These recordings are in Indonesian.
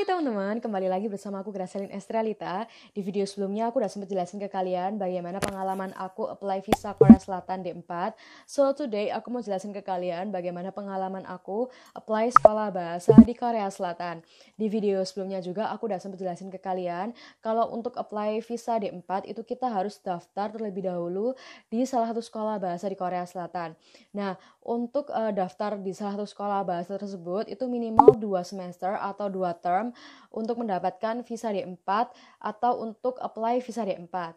Hai teman-teman, kembali lagi bersama aku Gracelyn Estrelita. Di video sebelumnya aku udah sempat jelasin ke kalian bagaimana pengalaman aku apply visa Korea Selatan D4. So today aku mau jelasin ke kalian bagaimana pengalaman aku apply sekolah bahasa di Korea Selatan. Di video sebelumnya juga aku udah sempat jelasin ke kalian kalau untuk apply visa D4 itu kita harus daftar terlebih dahulu di salah satu sekolah bahasa di Korea Selatan. Nah, untuk daftar di salah satu sekolah bahasa tersebut itu minimal 2 semester atau 2 term untuk mendapatkan visa D4 atau untuk apply visa D4.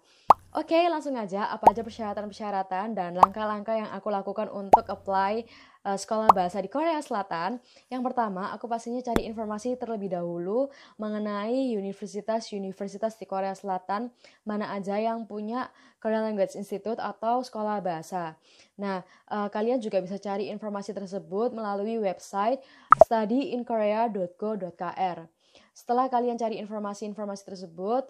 Oke, langsung aja apa aja persyaratan-persyaratan dan langkah-langkah yang aku lakukan untuk apply sekolah bahasa di Korea Selatan. Yang pertama, aku pastinya cari informasi terlebih dahulu mengenai universitas-universitas di Korea Selatan mana aja yang punya Korean Language Institute atau sekolah bahasa. Nah, kalian juga bisa cari informasi tersebut melalui website studyinkorea.go.kr. Setelah kalian cari informasi-informasi tersebut,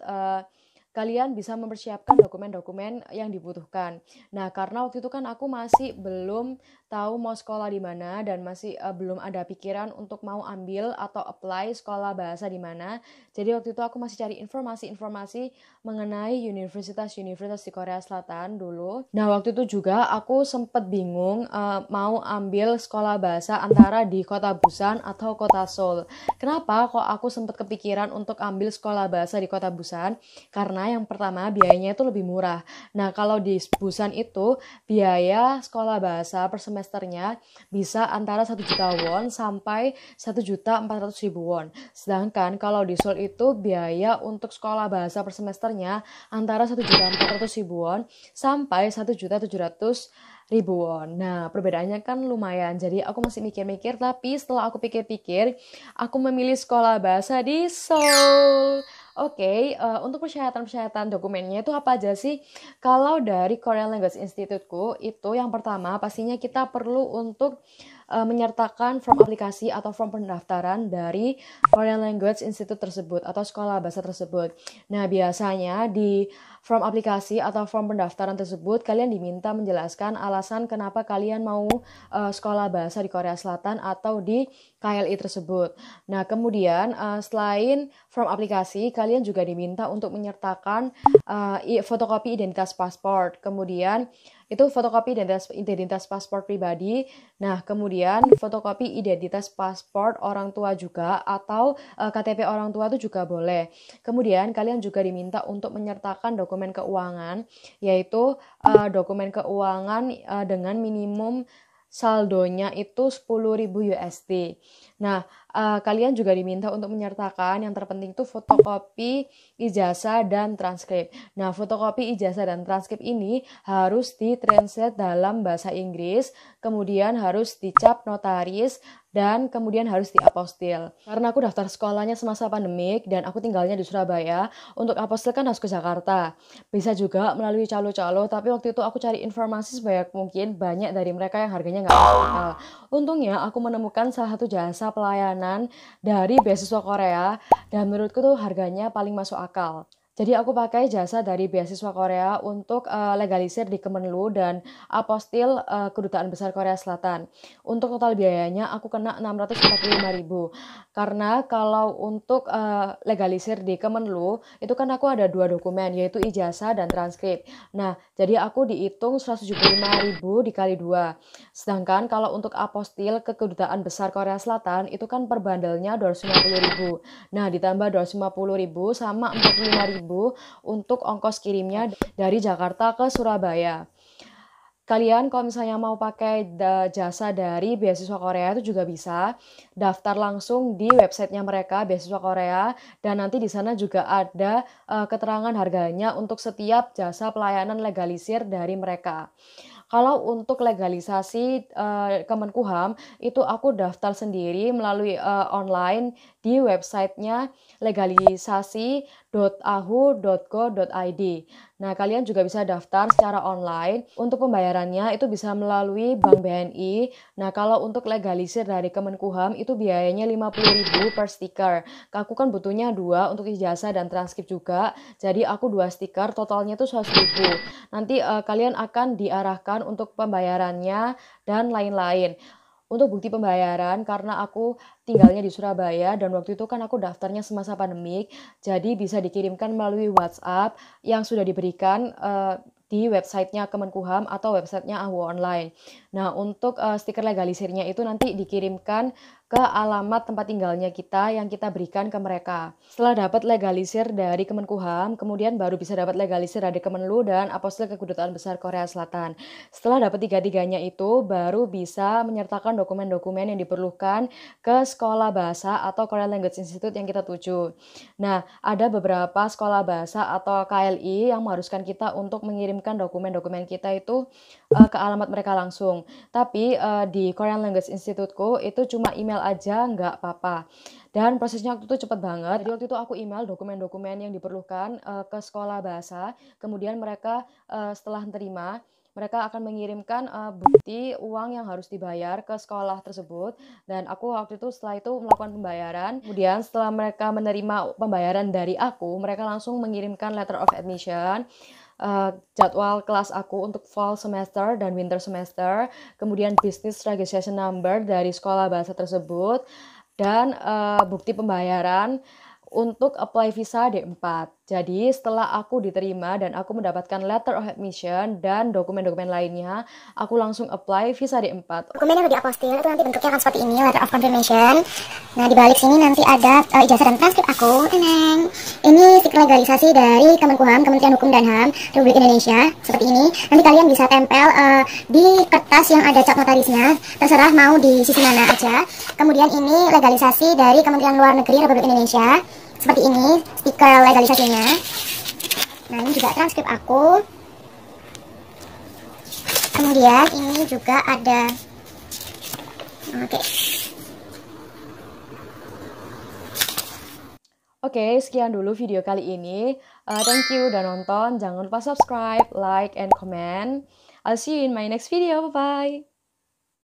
kalian bisa mempersiapkan dokumen-dokumen yang dibutuhkan. Nah, karena waktu itu kan aku masih belum tahu mau sekolah di mana dan masih belum ada pikiran untuk mau ambil atau apply sekolah bahasa di mana. Jadi waktu itu aku masih cari informasi-informasi mengenai universitas-universitas di Korea Selatan dulu. Nah, waktu itu juga aku sempat bingung mau ambil sekolah bahasa antara di kota Busan atau kota Seoul. Kenapa kok aku sempat kepikiran untuk ambil sekolah bahasa di kota Busan? Karena yang pertama biayanya itu lebih murah. Nah, kalau di Busan itu biaya sekolah bahasa per semesternya bisa antara 1 juta won sampai 1.400.000 won. Sedangkan kalau di Seoul itu biaya untuk sekolah bahasa per semesternya antara 1.400.000 won sampai 1.700.000 won. Nah, perbedaannya kan lumayan. Jadi aku masih mikir-mikir, tapi setelah aku pikir-pikir, aku memilih sekolah bahasa di Seoul. Oke, untuk persyaratan-persyaratan dokumennya itu apa aja sih? Kalau dari Korean Language Institute-ku, itu yang pertama pastinya kita perlu untuk menyertakan form aplikasi atau form pendaftaran dari Korean Language Institute tersebut atau sekolah bahasa tersebut. Nah, biasanya di form aplikasi atau form pendaftaran tersebut kalian diminta menjelaskan alasan kenapa kalian mau sekolah bahasa di Korea Selatan atau di KLI tersebut. Nah, kemudian selain form aplikasi, kalian juga diminta untuk menyertakan fotokopi identitas paspor. Kemudian itu fotokopi identitas paspor pribadi. Nah, kemudian fotokopi identitas paspor orang tua juga atau KTP orang tua itu juga boleh. Kemudian kalian juga diminta untuk menyertakan dokumen keuangan, yaitu dokumen keuangan dengan minimum saldonya itu 10.000 USD. Nah, kalian juga diminta untuk menyertakan yang terpenting itu fotokopi ijazah dan transkrip. Nah, fotokopi ijazah dan transkrip ini harus ditranslate dalam bahasa Inggris, kemudian harus dicap notaris, dan kemudian harus diapostil. Karena aku daftar sekolahnya semasa pandemik dan aku tinggalnya di Surabaya, untuk apostil kan harus ke Jakarta. Bisa juga melalui calo-calo, tapi waktu itu aku cari informasi sebanyak mungkin, banyak dari mereka yang harganya nggak masuk akal. Untungnya aku menemukan salah satu jasa pelayanan dari beasiswa Korea dan menurutku tuh harganya paling masuk akal. Jadi aku pakai jasa dari beasiswa Korea untuk legalisir di Kemenlu dan apostil Kedutaan Besar Korea Selatan. Untuk total biayanya aku kena 645.000. Karena kalau untuk legalisir di Kemenlu itu kan aku ada 2 dokumen yaitu ijazah dan transkrip. Nah, jadi aku dihitung 175.000 dikali 2. Sedangkan kalau untuk apostil ke Kedutaan Besar Korea Selatan itu kan per bandelnya 250.000. Nah, ditambah 250.000 sama 45.000 untuk ongkos kirimnya dari Jakarta ke Surabaya. Kalian kalau misalnya mau pakai jasa dari beasiswa Korea itu juga bisa daftar langsung di websitenya mereka beasiswa Korea dan nanti di sana juga ada keterangan harganya untuk setiap jasa pelayanan legalisir dari mereka. Kalau untuk legalisasi Kemenkumham itu aku daftar sendiri melalui online di websitenya legalisasi.ahu.go.id. Nah, kalian juga bisa daftar secara online. Untuk pembayarannya itu bisa melalui Bank BNI. Nah, kalau untuk legalisir dari Kemenkumham itu biayanya 50.000 per stiker. Aku kan butuhnya 2 untuk ijazah dan transkrip juga. Jadi aku 2 stiker, totalnya itu 100.000. Nanti kalian akan diarahkan untuk pembayarannya dan lain-lain. Untuk bukti pembayaran, karena aku tinggalnya di Surabaya dan waktu itu kan aku daftarnya semasa pandemik, jadi bisa dikirimkan melalui WhatsApp yang sudah diberikan di websitenya Kemenkumham atau websitenya AHWO Online. Nah, untuk stiker legalisirnya itu nanti dikirimkan ke alamat tempat tinggalnya kita yang kita berikan ke mereka. Setelah dapat legalisir dari Kemenkumham, kemudian baru bisa dapat legalisir dari Kemenlu dan Apostil Kedutaan Besar Korea Selatan. Setelah dapat tiga-tiganya itu, baru bisa menyertakan dokumen-dokumen yang diperlukan ke sekolah bahasa atau Korean Language Institute yang kita tuju. Nah, ada beberapa sekolah bahasa atau KLI yang mengharuskan kita untuk mengirimkan dokumen-dokumen kita itu ke alamat mereka langsung. Tapi di Korean Language Instituteku itu cuma email aja nggak apa-apa. Dan prosesnya waktu itu cepet banget. Jadi waktu itu aku email dokumen-dokumen yang diperlukan ke sekolah bahasa. Kemudian mereka setelah terima, mereka akan mengirimkan bukti uang yang harus dibayar ke sekolah tersebut. Dan aku waktu itu setelah itu melakukan pembayaran. Kemudian setelah mereka menerima pembayaran dari aku, mereka langsung mengirimkan letter of admission, jadwal kelas aku untuk fall semester dan winter semester, kemudian business registration number dari sekolah bahasa tersebut, dan bukti pembayaran untuk apply visa D4. Jadi setelah aku diterima dan aku mendapatkan letter of admission dan dokumen-dokumen lainnya, aku langsung apply visa D4. Dokumen yang udah diapostil itu nanti bentuknya akan seperti ini, letter of confirmation. Nah, di balik sini nanti ada ijazah dan transkrip aku. Tenang. Ini stiker legalisasi dari Kemenkumham, Kementerian Hukum dan HAM Republik Indonesia, seperti ini. Nanti kalian bisa tempel di kertas yang ada cap notarisnya, terserah mau di sisi mana aja. Kemudian ini legalisasi dari Kementerian Luar Negeri Republik Indonesia, seperti ini stiker legalisasinya. Nah, ini juga transkrip aku. Kemudian ini juga ada, Oke, sekian dulu video kali ini. Thank you udah nonton. Jangan lupa subscribe, like, and comment. I'll see you in my next video. Bye-bye.